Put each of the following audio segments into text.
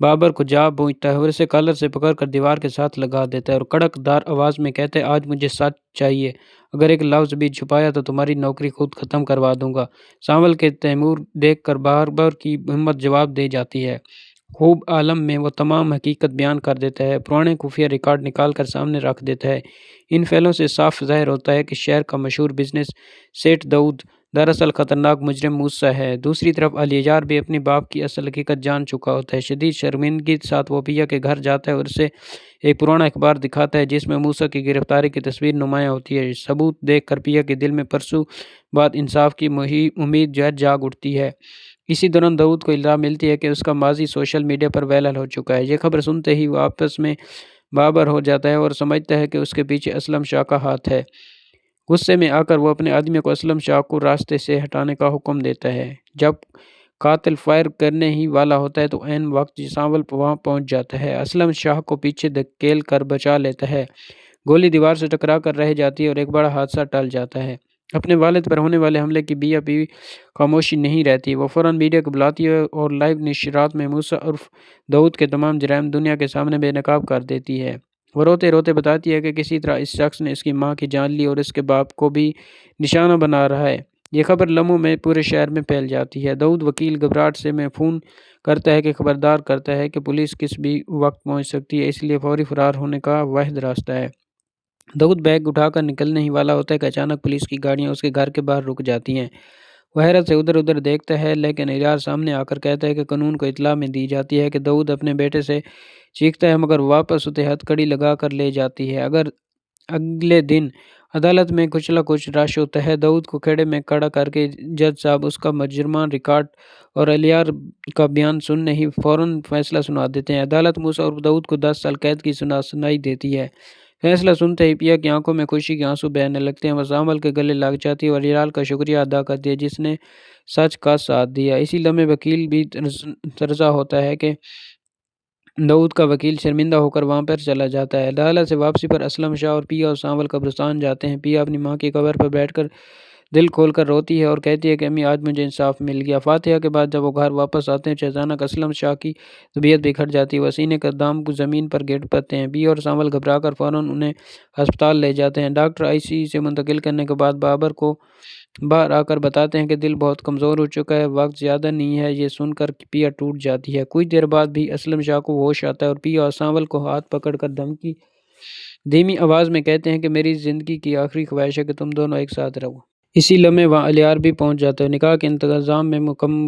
بابر کو جا پہنچتا ہے اور اسے کالر سے پکڑ کر دیوار کے ساتھ لگا دیتا ہے اور کڑک دار آواز میں کہتا ہے آج مجھے سچ چاہیے، اگر ایک لفظ بھی چھپایا تو تمہاری نوکری خود ختم کروا دوں گا۔ سانول کے تیمور دیکھ کر بابر کی ہمت جواب دے جاتی ہے۔ خوب عالم میں وہ تمام حقیقت بیان کر دیتا ہے، پرانے خفیہ ریکارڈ نکال کر سامنے رکھ دیتا ہے۔ ان فعلوں سے صاف ظاہر ہوتا ہے کہ شہر کا مشہور بزنس سیٹ داؤد دراصل خطرناک مجرم موسیٰ ہے۔ دوسری طرف علی یار بھی اپنے باپ کی اصل حقیقت جان چکا ہوتا ہے۔ شدید شرمندگی کے ساتھ وہ پیا کے گھر جاتا ہے اور اسے ایک پرانا اخبار دکھاتا ہے جس میں موسیٰ کی گرفتاری کی تصویر نمایاں ہوتی ہے۔ ثبوت دیکھ کر پیا کے دل میں پرسوں بعد انصاف کی امید جاگ اٹھتی ہے۔ اسی دوران داؤد کو اطلاع ملتی ہے کہ اس کا ماضی سوشل میڈیا پر وائرل ہو چکا ہے۔ یہ خبر سنتے ہی وہ آپس میں بابر ہو جاتا ہے اور سمجھتا ہے کہ اس کے پیچھے اسلم شاہ کا ہاتھ ہے۔ غصے میں آ کر وہ اپنے آدمیوں کو اسلم شاہ کو راستے سے ہٹانے کا حکم دیتا ہے۔ جب قاتل فائر کرنے ہی والا ہوتا ہے تو عین وقت سانول وہاں پہنچ جاتا ہے، اسلم شاہ کو پیچھے دھکیل کر بچا لیتا ہے۔ گولی دیوار سے ٹکرا کر رہ جاتی ہے اور ایک بڑا حادثہ ٹل جاتا ہے۔ اپنے والد پر ہونے والے حملے کی بیا بھی خاموشی نہیں رہتی، وہ فوراً میڈیا کو بلاتی ہے اور لائیو نشرات میں موسیٰ عرف داؤد کے تمام جرائم دنیا کے سامنے بے نقاب کر دیتی ہے۔ وہ روتے روتے بتاتی ہے کہ کسی طرح اس شخص نے اس کی ماں کی جان لی اور اس کے باپ کو بھی نشانہ بنا رہا ہے۔ یہ خبر لمحوں میں پورے شہر میں پھیل جاتی ہے۔ داؤد وکیل گھبراہٹ سے میں فون کرتا ہے کہ خبردار کرتا ہے کہ پولیس کس بھی وقت پہنچ سکتی ہے، اس لیے فوری فرار ہونے کا واحد راستہ ہے۔ داؤد بیگ اٹھا کر نکلنے ہی والا ہوتا ہے کہ اچانک پولیس کی گاڑیاں اس کے گھر کے باہر رک جاتی ہیں۔ وہ حیرت سے ادھر ادھر دیکھتا ہے لیکن علیار سامنے آ کر کہتا ہے کہ قانون کو اطلاع میں دی جاتی ہے کہ داؤد اپنے بیٹے سے چیختا ہے مگر واپس اسے ہتھ کڑی لگا کر لے جاتی ہے۔ اگلے دن عدالت میں کچلا کچھ رش ہوتا ہے۔ داؤد کو کھڑے میں کھڑا کر کے جج صاحب اس کا مجرمانہ ریکارڈ اور علیار کا بیان سننے ہی فوراً فیصلہ سنا دیتے ہیں۔ عدالت موسیٰ اور داؤد کو 10 سال قید کی سنائی دیتی ہے۔ فیصلہ سنتے ہی پیا کی آنکھوں میں خوشی کے آنسو بہنے لگتے ہیں۔ وہ سانول کے گلے لگ جاتی ہے اور علیار کا شکریہ ادا کرتی ہے جس نے سچ کا ساتھ دیا۔ اسی لمحے وکیل بھی سرزا ہوتا ہے کہ داؤد کا وکیل شرمندہ ہو کر وہاں پر چلا جاتا ہے۔ عدالت سے واپسی پر اسلم شاہ اور پیا اور سانول قبرستان جاتے ہیں۔ پیا اپنی ماں کی قبر پر بیٹھ کر دل کھول کر روتی ہے اور کہتی ہے کہ امی آج مجھے انصاف مل گیا۔ فاتحہ کے بعد جب وہ گھر واپس آتے ہیں اچانک اسلم شاہ کی طبیعت بگڑ جاتی ہے، وہ سینے کا دام زمین پر گر پڑتے ہیں۔ پیا اور سانول گھبرا کر فوراً انہیں ہسپتال لے جاتے ہیں۔ ڈاکٹر آئی سی یو سے منتقل کرنے کے بعد بابر کو باہر آ کر بتاتے ہیں کہ دل بہت کمزور ہو چکا ہے، وقت زیادہ نہیں ہے۔ یہ سن کر پیا ٹوٹ جاتی ہے۔ کچھ دیر بعد بھی اسلم شاہ کو ہوش آتا ہے اور پیا اور سانول کو ہاتھ پکڑ کر دھیمی آواز میں کہتے ہیں کہ میری زندگی کی آخری خواہش ہے کہ تم دونوں ایک ساتھ رہو۔ اسی لمحے وہاں علیار بھی پہنچ جاتا ہے، نکاح کے انتظام میں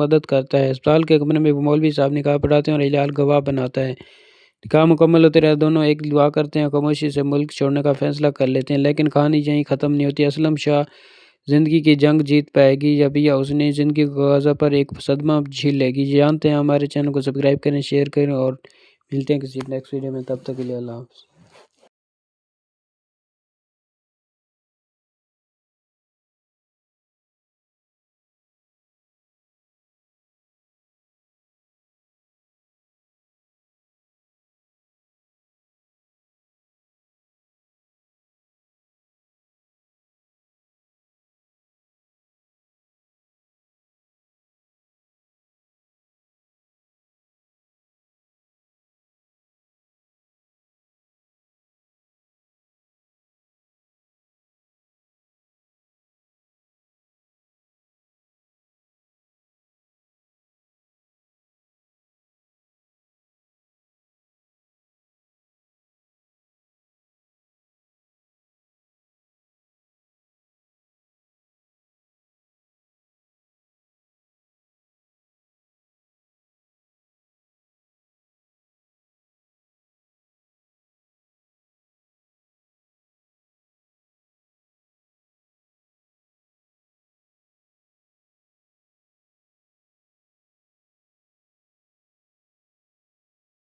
مدد کرتا ہے۔ اسپتال کے کمرے میں وہ مولوی صاحب نکاح پڑھاتے ہیں اور علیار گواہ بناتا ہے۔ نکاح مکمل ہوتے رہے دونوں ایک دعا کرتے ہیں اور خاموشی سے ملک چھوڑنے کا فیصلہ کر لیتے ہیں۔ لیکن کہانی یہیں ختم نہیں ہوتی۔ اسلم شاہ زندگی کی جنگ جیت پائے گی یا پیا اس نے زندگی کے کاغذ پر ایک صدمہ جھیلے گی؟ جانتے ہیں۔ ہمارے چینل کو سبسکرائب کریں، شیئر کریں اور ملتے ہیں کسی نیکسٹ ویڈیو میں، تب تک کے لیے اللہ حافظ۔